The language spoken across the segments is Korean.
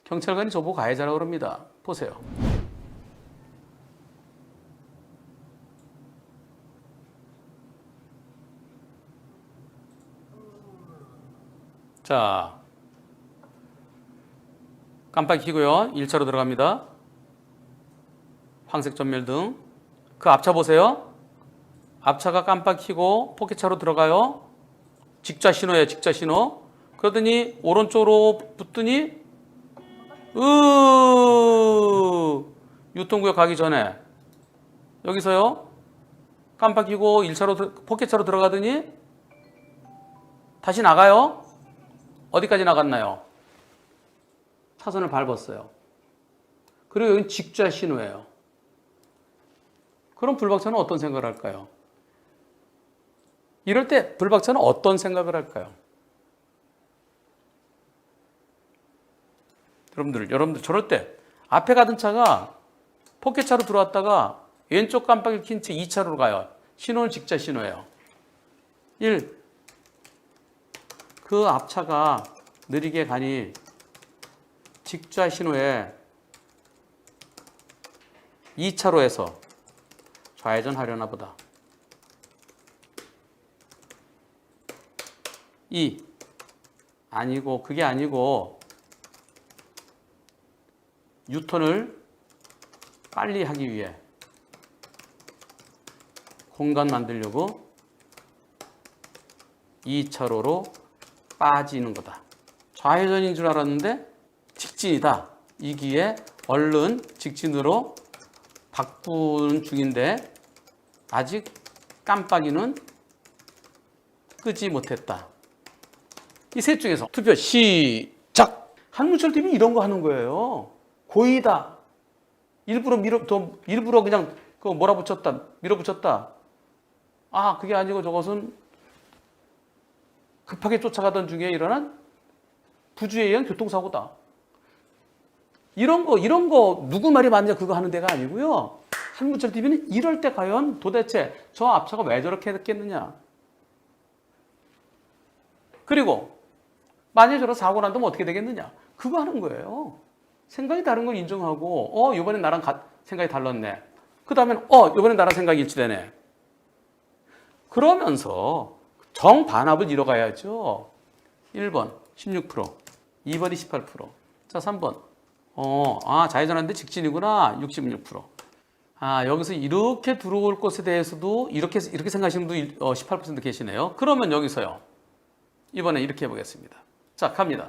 경찰관이 저보고 가해자라고 그럽니다. 보세요. 자, 깜빡이 켜고요. 1차로 들어갑니다. 황색 전멸등. 그 앞차 보세요. 앞차가 깜빡이 켜고 포켓차로 들어가요. 직자 신호예요. 직자 신호. 그러더니 오른쪽으로 붙더니 유통구역 가기 전에 여기서요. 깜빡이 켜고 1차로 포켓차로 들어가더니 다시 나가요. 어디까지 나갔나요? 차선을 밟았어요. 그리고 여기는 직자 신호예요. 그럼 불박차는 어떤 생각을 할까요? 이럴 때 불박차는 어떤 생각을 할까요? 여러분들 저럴 때 앞에 가던 차가 포켓차로 들어왔다가 왼쪽 깜빡이를 킨 채 2차로로 가요. 신호는 직자 신호예요. 1. 그 앞차가 느리게 가니 직자 신호에 2차로에서 좌회전 하려나 보다. 2. 아니고 그게 아니고 유턴을 빨리 하기 위해 공간 만들려고 2차로로 빠지는 거다. 좌회전인 줄 알았는데 직진이다. 이기에 얼른 직진으로 바꾸는 중인데 아직 깜빡이는 끄지 못했다. 이 셋 중에서 투표 시작! 한문철 TV 이런 거 하는 거예요. 고의다. 일부러 그냥 그 몰아붙였다. 밀어붙였다. 아, 그게 아니고 저것은 급하게 쫓아가던 중에 일어난 부주의에 의한 교통사고다. 이런 거 누구 말이 맞냐 그거 하는 데가 아니고요. 한문철 TV는 이럴 때 과연 도대체 저 앞차가 왜 저렇게 했겠느냐. 그리고 만약에 저런 사고 난다면 어떻게 되겠느냐. 그거 하는 거예요. 생각이 다른 걸 인정하고 이번엔 나랑 생각이 달랐네. 그 다음엔 이번엔 나랑 생각이 일치되네. 그러면서 정반합을 이뤄가야죠. 1번 16%, 2번이 18%. 자, 3번. 좌회전하는데 직진이구나. 66%. 여기서 이렇게 들어올 것에 대해서도 이렇게 생각하시는 분도 18% 계시네요. 그러면 여기서요. 이번에 이렇게 해보겠습니다. 자, 갑니다.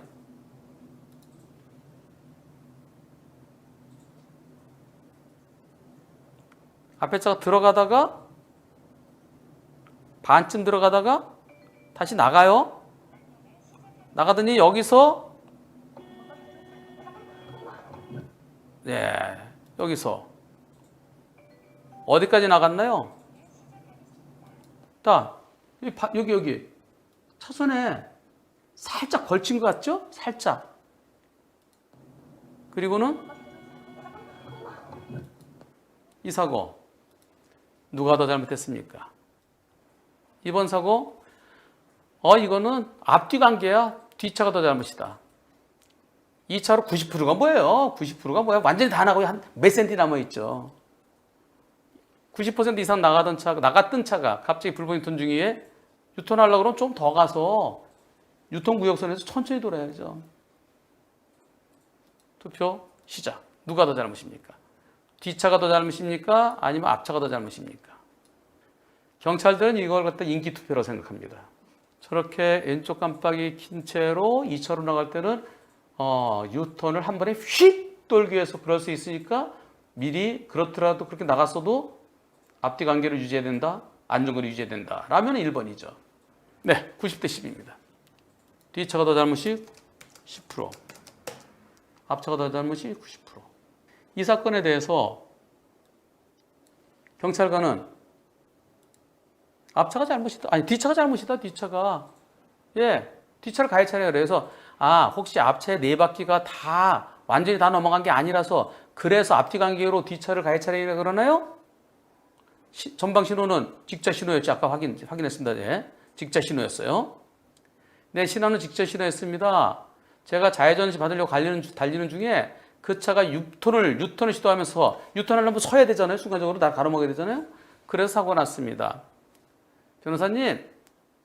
앞에 차가 들어가다가 반쯤 들어가다가 다시 나가요. 나가더니 여기서 여기서 어디까지 나갔나요? 여기 차선에 살짝 걸친 것 같죠? 살짝. 그리고는 이 사고 누가 더 잘못했습니까? 이번 사고 이거는 앞뒤 관계야. 뒷차가 더 잘못이다. 2차로 90%가 뭐예요? 90%가 뭐야? 완전히 다 나가고 한 몇 센티 남아있죠. 90% 이상 나갔던 차가 갑자기 불법 유턴 중에 유턴하려고 그러면 좀 더 가서 유턴구역선에서 천천히 돌아야죠. 투표 시작. 누가 더 잘못입니까? 뒷차가 더 잘못입니까? 아니면 앞차가 더 잘못입니까? 경찰들은 이걸 갖다 인기투표라고 생각합니다. 저렇게 왼쪽 깜빡이 킨 채로 2차로 나갈 때는 유턴을 한 번에 휙 돌기 위해서 그럴 수 있으니까 미리 그렇더라도 그렇게 나갔어도 앞뒤 관계를 유지해야 된다. 안전거리 유지해야 된다. 라면 1번이죠. 네, 90대 10입니다. 뒷차가 더 잘못이 10%. 앞차가 더 잘못이 90%. 이 사건에 대해서 경찰관은 앞차가 잘못이다. 아니, 뒷차가 잘못이다. 뒷차가. 뒷차를 가해 차례가 그래서 혹시 앞차의 4바퀴가 완전히 다 넘어간 게 아니라서 그래서 앞뒤 관계로 뒷차를 가해 차례가 그러나요? 전방 신호는 직자 신호였죠. 아까 확인했습니다. 직자 신호였어요. 네, 신호는 직자 신호였습니다. 제가 좌회전시 받으려고 달리는 중에 그 차가 유턴을 시도하면서 유턴하려면 서야 되잖아요. 순간적으로 다 가로막아야 되잖아요. 그래서 사고가 났습니다. 변호사님,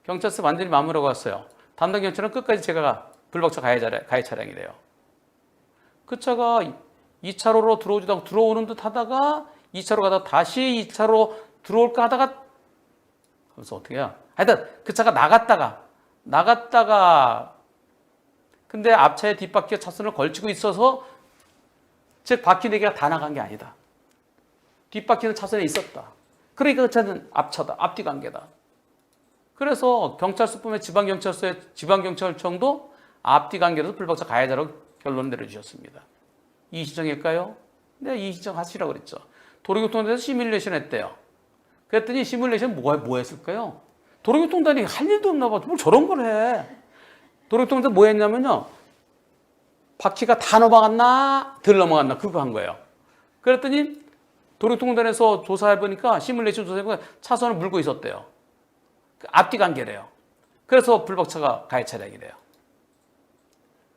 경찰서 완전히 마무리하고 왔어요. 담당 경찰은 끝까지 제가 불박차 가해 차량이래요. 그 차가 2차로로 들어오지도 않고 들어오는 듯 하다가 2차로 가다가 다시 2차로 들어올까 하다가 그래서 어떻게 해요? 하여튼 그 차가 나갔다가 근데 앞차의 뒷바퀴가 차선을 걸치고 있어서 즉 바퀴 4개가 다 나간 게 아니다. 뒷바퀴는 차선에 있었다. 그러니까 그 차는 앞차다. 앞뒤 관계다. 그래서 경찰서뿐만 지방경찰청도 앞뒤 관계로서 불박차 가해자라고 결론을 내려주셨습니다. 이의신청일까요? 네, 이의신청 하시라고 그랬죠. 도로교통단에서 시뮬레이션 했대요. 그랬더니 시뮬레이션 뭐 했을까요? 도로교통단이 할 일도 없나 봐. 뭘 저런 걸 해. 도로교통단 뭐 했냐면요. 바퀴가 다 넘어갔나 덜 넘어갔나 그거 한 거예요. 그랬더니 도로교통단에서 조사해보니까 시뮬레이션 조사해보니까 차선을 물고 있었대요. 앞뒤 관계래요. 그래서 불박차가 가해 차량이래요.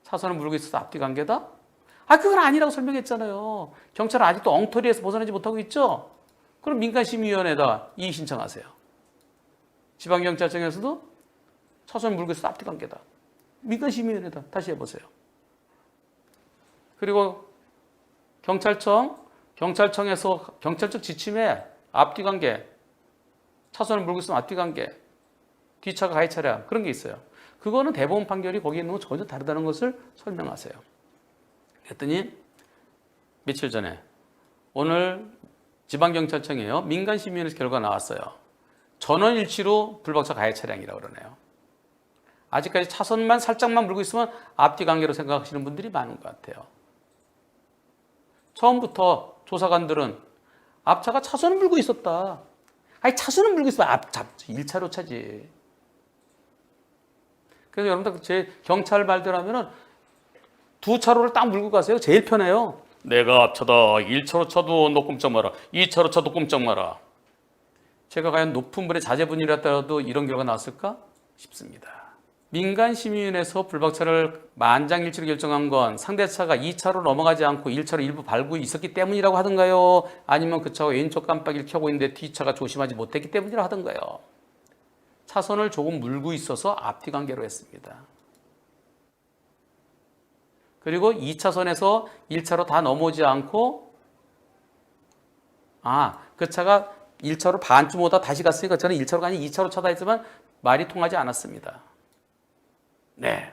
차선을 물고 있어서 앞뒤 관계다? 그건 아니라고 설명했잖아요. 경찰은 아직도 엉터리에서 벗어나지 못하고 있죠? 그럼 민간심의위원회에다 이의 신청하세요. 지방경찰청에서도 차선을 물고 있어서 앞뒤 관계다. 민간심의위원회에다 다시 해보세요. 그리고 경찰청에서 경찰적 지침에 앞뒤 관계, 차선을 물고 있으면 앞뒤 관계, 뒷차가 가해 차량 그런 게 있어요. 그거는 대법원 판결이 거기에 있는 건 전혀 다르다는 것을 설명하세요. 그랬더니 며칠 전에 오늘 지방경찰청이에요. 민간심의위원회에서 결과가 나왔어요. 전원일치로 불박차 가해 차량이라고 그러네요. 아직까지 차선만 살짝만 물고 있으면 앞뒤 관계로 생각하시는 분들이 많은 것 같아요. 처음부터 조사관들은 앞차가 차선을 물고 있었다. 차선을 물고 있으면 1차로 차지. 그래서 여러분들 제 경찰 말대로 하면은 2차로를 딱 물고 가세요. 제일 편해요. 내가 앞차다. 1차로 차도 너 꼼짝 마라. 2차로 차도 꼼짝 마라. 제가 과연 높은 분의 자제분이라도 이런 결과가 나왔을까 싶습니다. 민간심의위원회에서 불박차를 만장일치로 결정한 건 상대차가 2차로 넘어가지 않고 1차로 일부 밟고 있었기 때문이라고 하던가요? 아니면 그 차가 왼쪽 깜빡이를 켜고 있는데 뒤차가 조심하지 못했기 때문이라고 하던가요? 차선을 조금 물고 있어서 앞뒤 관계로 했습니다. 그리고 2차선에서 1차로 다 넘어오지 않고 그 차가 1차로 반쯤 오다 다시 갔으니까 저는 1차로가 아니라 2차로 차다 했지만 말이 통하지 않았습니다. 네.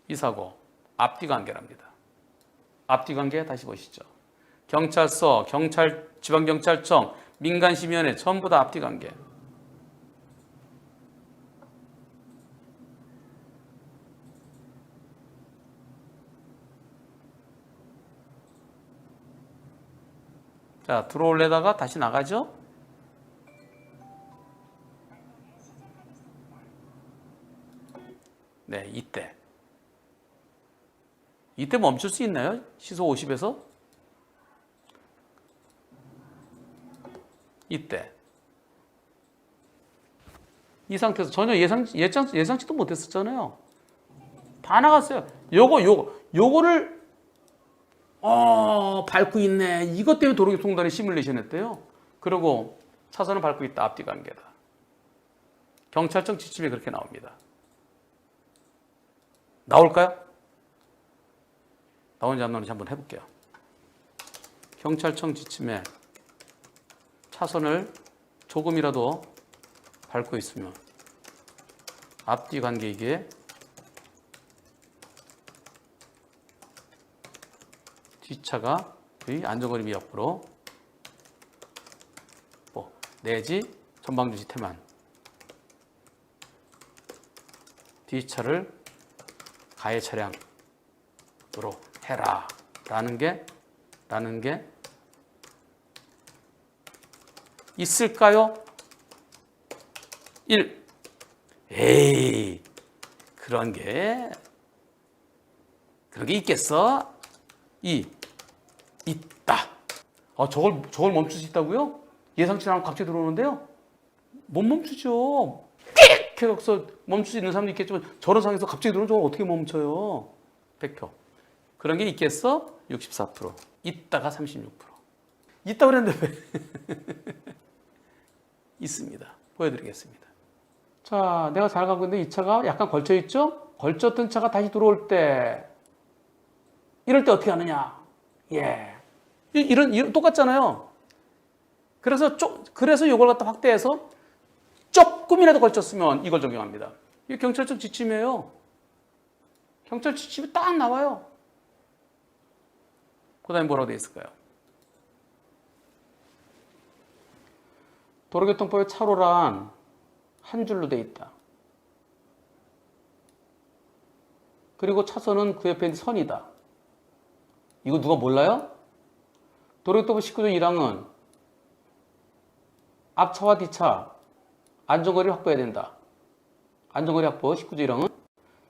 이 사고 앞뒤 관계랍니다. 앞뒤 관계 다시 보시죠. 경찰서, 지방경찰청, 민간심의위원회 전부 다 앞뒤 관계. 자, 들어올래다가 다시 나가죠. 네, 이때 멈출 수 있나요? 시속 50에서? 이때. 이 상태에서 전혀 예상치도 못했었잖아요. 다 나갔어요. 요거를 밟고 있네. 이것 때문에 도로교통단이 시뮬레이션 했대요. 그리고 차선을 밟고 있다. 앞뒤 관계다. 경찰청 지침에 그렇게 나옵니다. 나올까요? 나오는지 안 나오는지 한번 해볼게요. 경찰청 지침에 차선을 조금이라도 밟고 있으면 앞뒤 관계이기에 뒷차가 거의 안전거리 위협으로 내지 전방주시 태만 뒷차를 가해 차량으로 해라 라는 게 있을까요? 1. 에이 그런 게 있겠어? 2. 있다. 저걸 멈출 수 있다고요? 예상치 않고 갑자기 들어오는데요? 못 멈추죠. 띡 어떻게 여기서 멈출 수 있는 사람도 있겠지만 저런 상황에서 갑자기 들어오면 저걸 어떻게 멈춰요? 100표. 그런 게 있겠어? 64%. 있다가 36%. 있다고 그랬는데 왜? 있습니다. 보여드리겠습니다. 자, 내가 잘 가고 있는데 이 차가 약간 걸쳐있죠? 걸쳤던 차가 다시 들어올 때 이럴 때 어떻게 하느냐? 예. 이런 똑같잖아요. 그래서 이걸 갖다 확대해서 조금이라도 걸쳤으면 이걸 적용합니다. 이게 경찰청 지침이에요. 경찰 지침이 딱 나와요. 그 다음에 뭐라고 되어 있을까요? 도로교통법의 차로란 한 줄로 되어 있다. 그리고 차선은 그 옆에 있는 선이다. 이거 누가 몰라요? 도로교통법 19조 1항은 앞차와 뒤차 안전거리를 확보해야 된다. 안전거리 확보 19조 1항은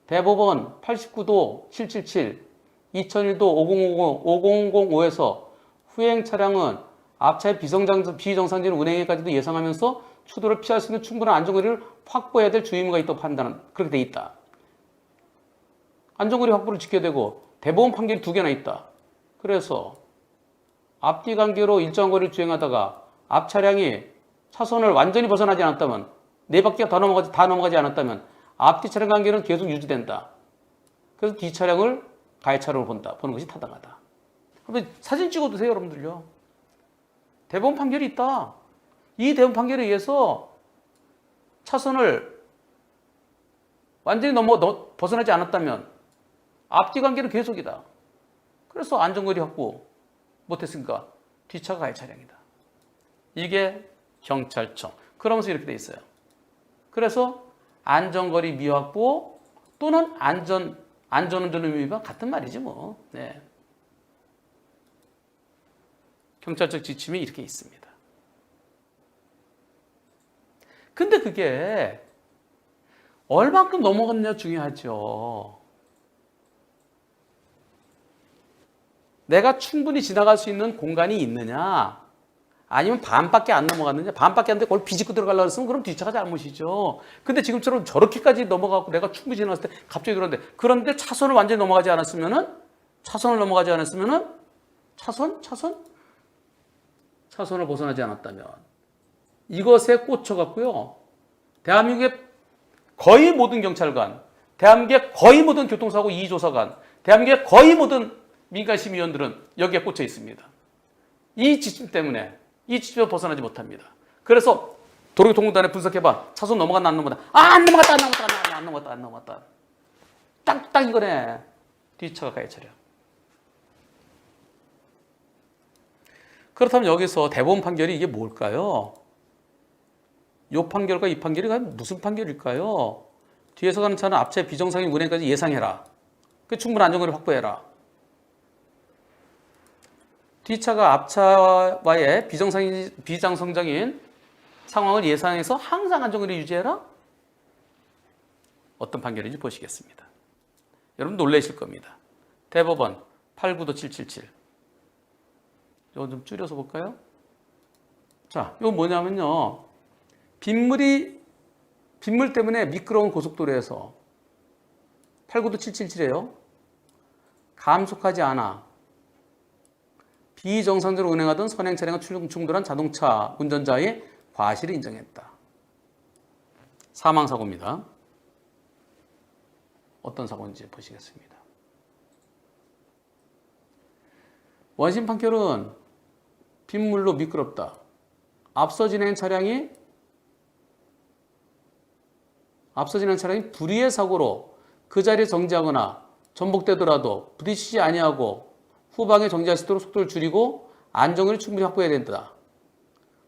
대법원 89도 777, 2001도 5005에서 후행 차량은 앞차의 비정상적인 운행에까지도 예상하면서 추돌을 피할 수 있는 충분한 안전거리를 확보해야 될 주의무가 있다고 판단은 그렇게 돼 있다. 안전거리 확보를 지켜야 되고 대법원 판결이 2개나 있다. 그래서 앞뒤 관계로 일정한 거리를 주행하다가 앞 차량이 차선을 완전히 벗어나지 않았다면 4바퀴가 다 넘어가지 않았다면 앞뒤 차량 관계는 계속 유지된다. 그래서 뒤 차량을 가해차로로 보는 것이 타당하다. 그럼 사진 찍어두세요, 여러분들요. 대법원 판결이 있다. 이 대법원 판결에 의해서 차선을 완전히 벗어나지 않았다면 앞뒤 관계는 계속이다. 그래서 안전거리 확보 못했으니까 뒤차가 가해 차량이다. 이게 경찰청. 그러면서 이렇게 돼 있어요. 그래서 안전거리 미확보 또는 안전운전 의무 위반 같은 말이지 뭐. 네. 경찰청 지침이 이렇게 있습니다. 근데 그게 얼만큼 넘어갔느냐 중요하죠. 내가 충분히 지나갈 수 있는 공간이 있느냐, 아니면 반밖에 안 넘어갔느냐, 반밖에 안 돼 그걸 비집고 들어가려고 했으면 그럼 뒤차가 잘못이죠. 근데 지금처럼 저렇게까지 넘어가고 내가 충분히 지나갔을 때 갑자기 그런데 차선을 완전히 넘어가지 않았으면은 차선을 벗어나지 않았다면 이것에 꽂혀갖고요. 대한민국의 거의 모든 경찰관, 대한민국의 거의 모든 교통사고 2조사관, 대한민국의 거의 모든 민간심의위원들은 여기에 꽂혀 있습니다. 이 지침 때문에 이 지침에서 벗어나지 못합니다. 그래서 도로교통공단에 분석해봐. 차선 넘어갔나 안 넘어갔나? 안 넘어갔다. 딱 이거네. 뒤차가 가해 차량. 그렇다면 여기서 대법원 판결이 이게 뭘까요? 이 판결과 이 판결이 무슨 판결일까요? 뒤에서 가는 차는 앞차의 비정상인 운행까지 예상해라. 그 충분한 안전거리를 확보해라. 뒤차가 앞차와의 비정상적인 상황을 예상해서 항상 안전거리를 유지해라? 어떤 판결인지 보시겠습니다. 여러분 놀라실 겁니다. 대법원 89도 777. 이거 좀 줄여서 볼까요? 자, 이거 뭐냐면요. 빗물 때문에 미끄러운 고속도로에서 89도 777이에요. 감속하지 않아 비정상적으로 운행하던 선행 차량과 충돌한 자동차 운전자의 과실을 인정했다. 사망사고입니다. 어떤 사고인지 보시겠습니다. 원심 판결은 빗물로 미끄럽다. 앞서 지나는 차량이 불의의 사고로 그 자리에 정지하거나 전복되더라도 부딪히지 아니하고 후방에 정지할 수 있도록 속도를 줄이고 안전거리를 충분히 확보해야 된다.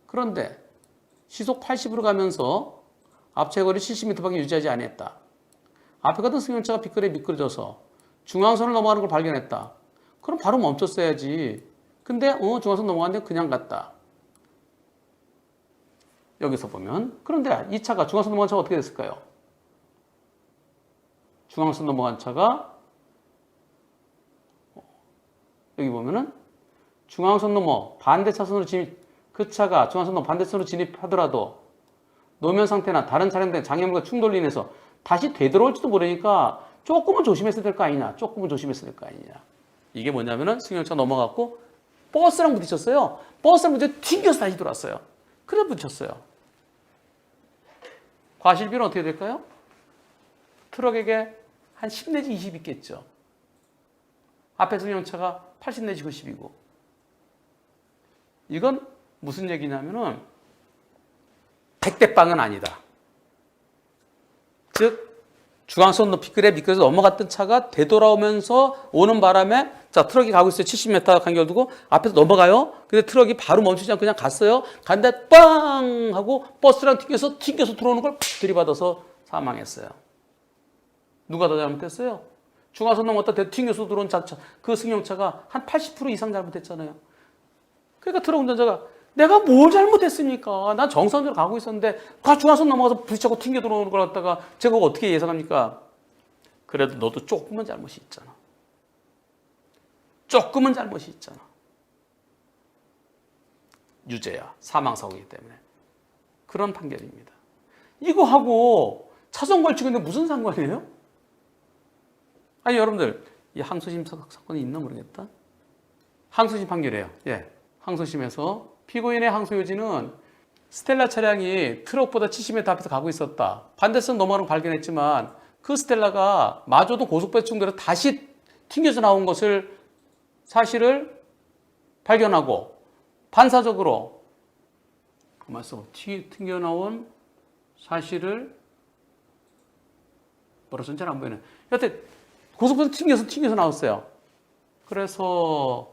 그런데 시속 80으로 가면서 앞차의 거리를 70m밖에 유지하지 않았다. 앞에 가던 승용차가 빗거리에 미끄러져서 중앙선을 넘어가는 걸 발견했다. 그럼 바로 멈췄어야지. 근데 중앙선 넘어갔는데 그냥 갔다. 여기서 보면 그런데 이 차가 중앙선 넘어간 차가 어떻게 됐을까요? 중앙선 넘어간 차가 여기 보면은 중앙선 넘어 반대 차선으로 그 차가 중앙선 넘어 반대선으로 진입하더라도 노면 상태나 다른 차량들의 장애물과 충돌로 인해서 다시 되돌아올지도 모르니까 조금은 조심했어야 될 거 아니냐. 조금은 조심했어야 될 거 아니냐. 이게 뭐냐면은 승용차 넘어갔고 버스랑 부딪혔어요. 버스랑 부딪혀 튕겨서 다시 돌아왔어요. 그래 부딪혔어요. 과실비는 어떻게 될까요? 트럭에게 한 10 내지 20 있겠죠. 앞에 승용차가 80 내지 90이고. 이건 무슨 얘기냐면은 100대 빵은 아니다. 즉 중앙선 높이길에 미끄러져 넘어갔던 차가 되돌아오면서 오는 바람에 자 트럭이 가고 있어요. 70m 간격을 두고 앞에서 넘어가요. 근데 트럭이 바로 멈추지 않고 그냥 갔어요. 간데 빵 하고 버스랑 튕겨서 들어오는 걸 들이받아서 사망했어요. 누가 더 잘못했어요? 중앙선 넘었다 튕겨서 들어온 그 승용차가 한 80% 이상 잘못했잖아요. 그러니까 트럭 운전자가 내가 뭘 잘못했습니까? 난 정상적으로 가고 있었는데 중앙선 넘어가서 부딪히고 튕겨 들어오는 걸 갖다가 제가 어떻게 예상합니까? 그래도 너도 조금은 잘못이 있잖아. 조금은 잘못이 있잖아. 유죄야. 사망사고이기 때문에. 그런 판결입니다. 이거하고 차선 걸치고 있는데 무슨 상관이에요? 아니 여러분들 이 항소심 사건이 있나 모르겠다. 항소심 판결이에요. 예, 항소심에서 피고인의 항소 요지는 스텔라 차량이 트럭보다 70m 앞에서 가고 있었다. 반대선 넘어가는 걸 발견했지만 그 스텔라가 마저도 고속버스 충돌해서 다시 튕겨져 나온 것을 사실을 발견하고 반사적으로 가만있어 튕겨 나온 사실을 뭐라 썼는지 잘 안 보이네. 여하튼 고속버스 튕겨서 나왔어요. 그래서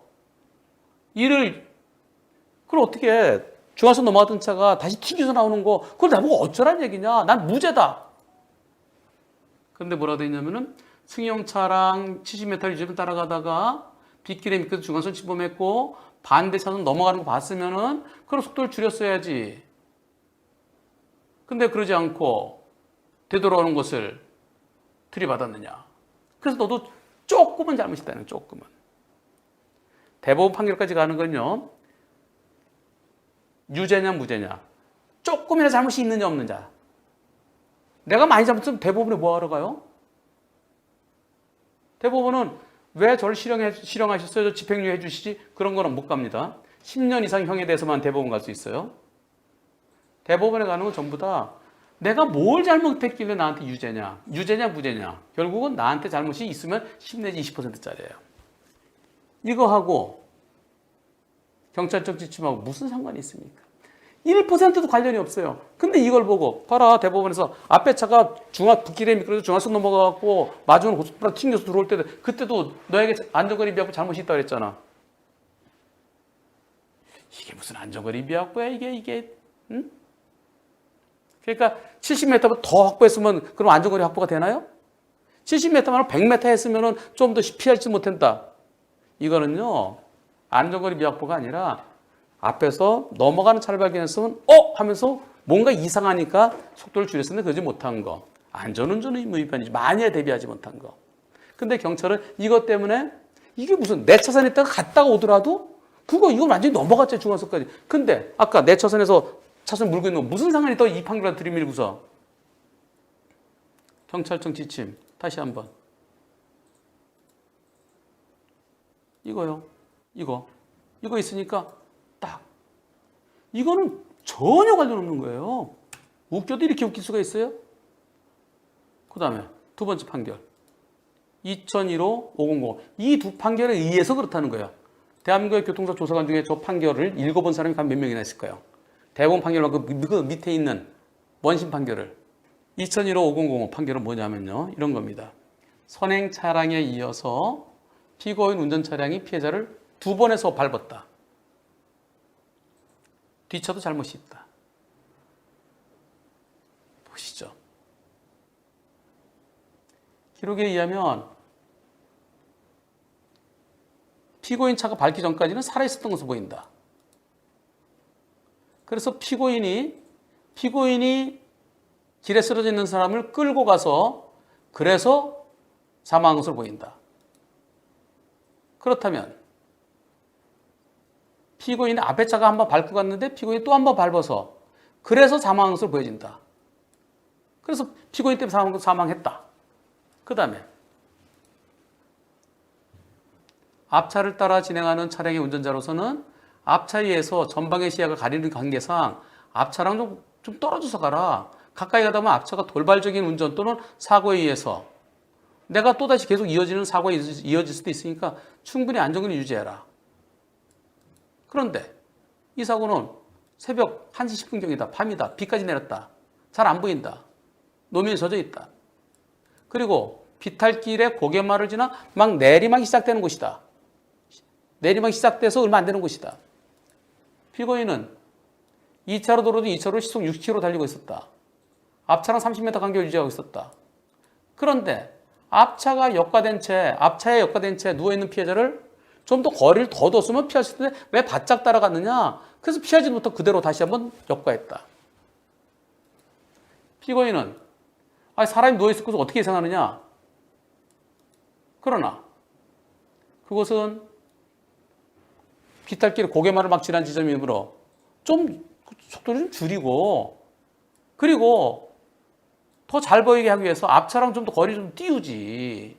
그걸 어떻게 중앙선 넘어가던 차가 다시 튕겨서 나오는 거 그걸 나보고 어쩌란 얘기냐. 난 무죄다. 그런데 뭐라 돼 있냐면은 승용차랑 70m를 유지를 따라가다가 빗길에 미끄러져 중앙선 침범했고 반대 차선 넘어가는 거 봤으면은 그럼 속도를 줄였어야지. 근데 그러지 않고 되돌아오는 것을 들이받았느냐. 그래서 너도 조금은 잘못이다는 조금은. 대법원 판결까지 가는 건요. 유죄냐 무죄냐. 조금이나 잘못이 있느냐 없느냐. 내가 많이 잘못했으면 대법원에 뭐하러 가요? 대법원은 왜 저를 실형하셨어요? 저 집행유예 해주시지? 그런 거는 못 갑니다. 10년 이상 형에 대해서만 대법원 갈 수 있어요. 대법원에 가는 건 전부 다 내가 뭘 잘못했길래 나한테 유죄냐 무죄냐. 결국은 나한테 잘못이 있으면 10 내지 20%짜리예요. 이거하고 경찰청 지침하고 무슨 상관이 있습니까? 1%도 관련이 없어요. 근데 이걸 보고 봐라 대법원에서 앞에 차가 빗길에 미끄러져 중앙선 넘어가고 마주는 고속도로 튕겨서 들어올 때도 그때도 너에게 안전거리 비약부 잘못이 있다고 그랬잖아. 이게 무슨 안전거리 비약부야 이게 응? 그러니까 70m보다 더 확보했으면 그럼 안전거리 확보가 되나요? 70m만 100m 했으면 좀 더 피할지 못한다. 이거는요 안전거리 비확보가 아니라 앞에서 넘어가는 차를 발견했으면 하면서 뭔가 이상하니까 속도를 줄였었는데 그러지 못한 거. 안전운전 의무 위반이지. 만약에 대비하지 못한 거. 근데 경찰은 이것 때문에 이게 무슨 내 차선에 있다가 갔다가 오더라도 이거 완전히 넘어갔죠 중앙선까지. 근데 아까 내 차선에서 차선 물고 있는 거 무슨 상관이 또 이 판결을 들이밀고서. 경찰청 지침 다시 한번. 이거요. 이거 있으니까 딱. 이거는 전혀 관련 없는 거예요. 웃겨도 이렇게 웃길 수가 있어요? 그 다음에 두 번째 판결. 2015 500. 이 두 판결에 의해서 그렇다는 거예요. 대한민국의 교통사 조사관 중에 저 판결을 읽어본 사람이 몇 명이나 있을까요? 대법원 판결과 그 밑에 있는 원심 판결을. 2015 5005 판결은 뭐냐면요. 이런 겁니다. 선행 차량에 이어서 피고인 운전 차량이 피해자를 2번에서 밟았다. 뒷차도 잘못이 있다. 보시죠. 기록에 의하면 피고인 차가 밟기 전까지는 살아있었던 것으로 보인다. 그래서 피고인이 길에 쓰러져 있는 사람을 끌고 가서 그래서 사망한 것으로 보인다. 그렇다면 피고인이 앞에 차가 한번 밟고 갔는데 피고인이 또 한번 밟아서 그래서 사망한 것으로 보여진다. 그래서 피고인 때문에 사망했다. 그 다음에 앞차를 따라 진행하는 차량의 운전자로서는 앞차에 의해서 전방의 시야가 가리는 관계상 앞차랑 좀 떨어져서 가라. 가까이 가다 보면 앞차가 돌발적인 운전 또는 사고에 의해서 내가 또다시 계속 이어지는 사고가 이어질 수도 있으니까 충분히 안전거리 유지해라. 그런데 이 사고는 새벽 1시 10분경이다. 밤이다. 비까지 내렸다. 잘 안 보인다. 노면이 젖어 있다. 그리고 비탈길에 고갯마을을 지나 막 내리막이 시작되는 곳이다. 내리막이 시작돼서 얼마 안 되는 곳이다. 피고인은 2차로 도로도 2차로 시속 60km 달리고 있었다. 앞차랑 30m 간격을 유지하고 있었다. 그런데 앞차에 역과된 채 누워있는 피해자를 좀 더 거리를 더 뒀으면 피할 수 있는데 왜 바짝 따라갔느냐? 그래서 피하지도 못하고 그대로 다시 한번 역과했다. 피고인은 사람이 누워있을 것을 어떻게 예상하느냐? 그러나 그것은 비탈길에 고개마를 막 지난 지점이므로 좀 속도를 좀 줄이고 그리고 더 잘 보이게 하기 위해서 앞차랑 좀 더 거리 좀 띄우지.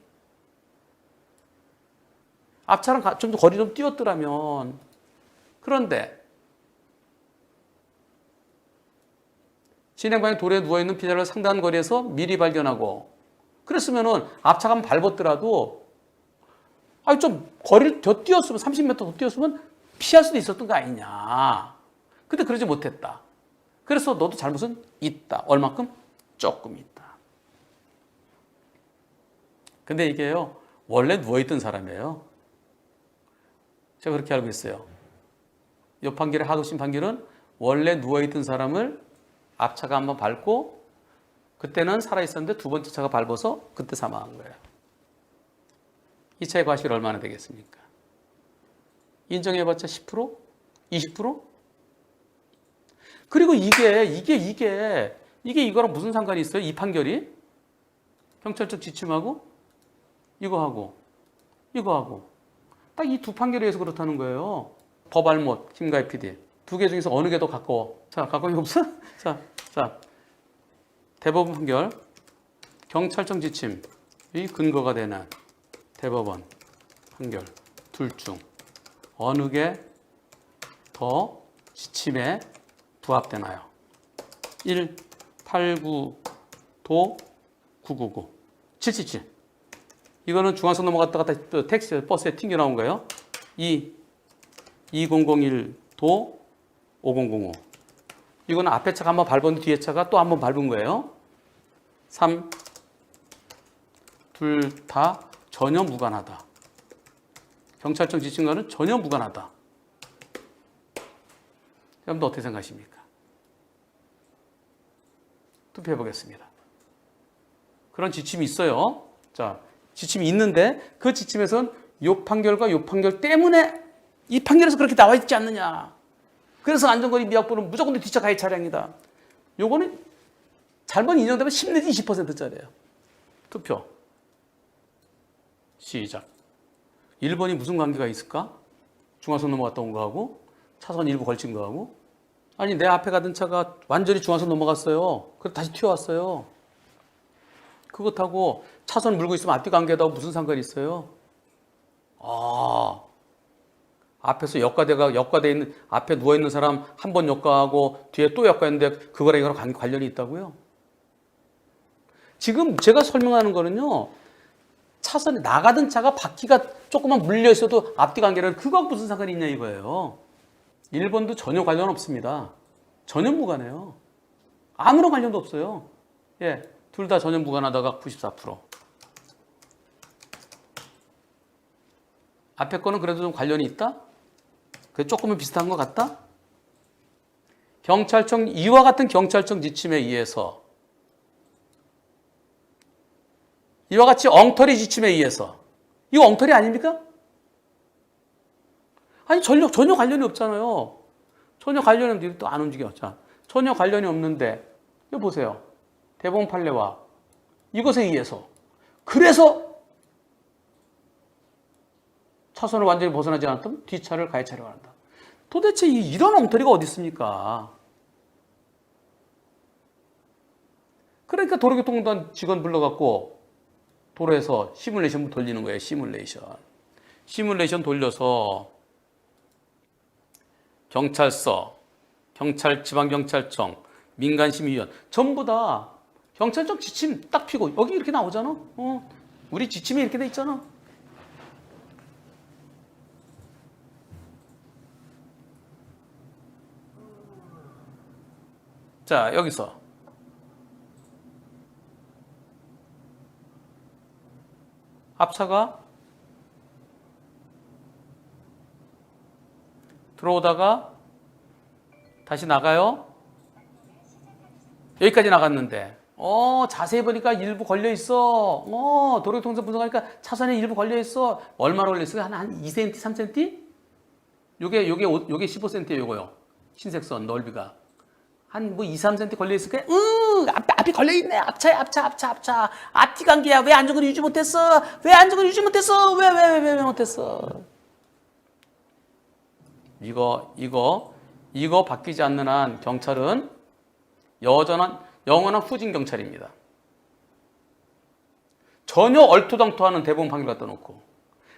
앞차랑 좀 더 거리 좀 띄웠더라면. 그런데 진행 방향 도로에 누워있는 피해자를 상당한 거리에서 미리 발견하고 그랬으면은 앞차가 한번 밟았더라도 좀 거리를 더 뛰었으면 30m 더 뛰었으면 피할 수도 있었던 거 아니냐. 근데 그러지 못했다. 그래서 너도 잘못은 있다. 얼만큼? 조금 있다. 근데 이게요, 원래 누워있던 사람이에요. 제가 그렇게 알고 있어요. 이 판결의 하급심 판결은 원래 누워있던 사람을 앞차가 한번 밟고 그때는 살아있었는데 두 번째 차가 밟아서 그때 사망한 거예요. 이 차의 과실이 얼마나 되겠습니까? 인정해봤자 10%? 20%? 그리고 이게 이거랑 무슨 상관이 있어요? 이 판결이? 경찰적 지침하고 이거하고 딱 이 두 판결에 의해서 그렇다는 거예요. 법알못, 김가희 PD. 두 개 중에서 어느 게 더 가까워? 자, 가까운 게 없어? 자, 대법원 판결, 경찰청 지침이 근거가 되는 대법원 판결 둘 중 어느 게 더 지침에 부합되나요? 1, 89도 999 777. 이거는 중앙선 넘어갔다가 또 택시, 버스에 튕겨 나온 거예요. 2, 2001도 5005. 이거는 앞에 차가 한번 밟은 뒤에 차가 또 한번 밟은 거예요. 3, 둘 다 전혀 무관하다. 경찰청 지침과는 전혀 무관하다. 여러분들 어떻게 생각하십니까? 투표해 보겠습니다. 그런 지침이 있어요. 자, 지침이 있는데 그 지침에서는 이 판결과 이 판결 때문에 이 판결에서 그렇게 나와 있지 않느냐. 그래서 안전거리 미확보는 무조건 뒷차 가해 차량이다. 요거는 잘못 인정되면 10 내지 20%짜리예요. 투표. 시작. 1번이 무슨 관계가 있을까? 중앙선 넘어갔다 온 거하고 차선 일부 걸친 거하고. 아니 내 앞에 가던 차가 완전히 중앙선 넘어갔어요. 그래서 다시 튀어왔어요. 그것하고 차선 물고 있으면 앞뒤 관계하고 무슨 상관이 있어요? 앞에서 역과돼 있는 앞에 누워 있는 사람 한 번 역과하고 뒤에 또 역과했는데 그거랑 이거랑 관련이 있다고요? 지금 제가 설명하는 거는요, 차선에 나가던 차가 바퀴가 조금만 물려 있어도 앞뒤 관계는 그거하고 무슨 상관이 있냐 이거예요. 1번도 전혀 관련 없습니다. 전혀 무관해요. 아무런 관련도 없어요. 예, 둘 다 전혀 무관하다가 94%. 앞에 거는 그래도 좀 관련이 있다? 그게 조금은 비슷한 것 같다? 이와 같은 경찰청 지침에 의해서 이와 같이 엉터리 지침에 의해서 이거 엉터리 아닙니까? 아니 전혀 관련이 없잖아요. 전혀 관련이 없는데 또 안 움직여. 자, 전혀 관련이 없는데 이거 보세요. 대법원 판례와 이것에 의해서 그래서 차선을 완전히 벗어나지 않았던 뒷차를 가해 차량을 한다. 도대체 이런 엉터리가 어디 있습니까? 그러니까 도로교통공단 직원 불러갖고 도로에서 시뮬레이션 돌리는 거예요. 시뮬레이션 돌려서 경찰서, 지방경찰청, 민간심의위원 전부 다 경찰청 지침 딱 피고 여기 이렇게 나오잖아. 우리 지침이 이렇게 돼 있잖아. 자, 여기서 합차가 들어오다가 다시 나가요. 여기까지 나갔는데 자세히 보니까 일부 걸려 있어. 도로교통선 분석하니까 차선에 일부 걸려 있어. 얼마나 걸려 있어요? 한 2cm, 3cm? 요게 15cm예요, 요거요. 흰색 선 넓이가. 한 뭐 2, 3cm 걸려 있을 거야? 앞이 걸려 있네. 앞차야, 앞차. 앞뒤 관계야. 왜 안전거리 유지 못했어? 왜 못했어? 이거 바뀌지 않는 한 경찰은 영원한 후진 경찰입니다. 전혀 얼토당토하는 대법원 판결 갖다 놓고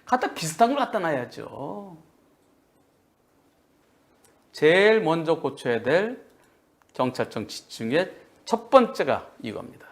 갖다 비슷한 걸 갖다 놔야죠. 제일 먼저 고쳐야 될 경찰청 지침의 첫 번째가 이겁니다.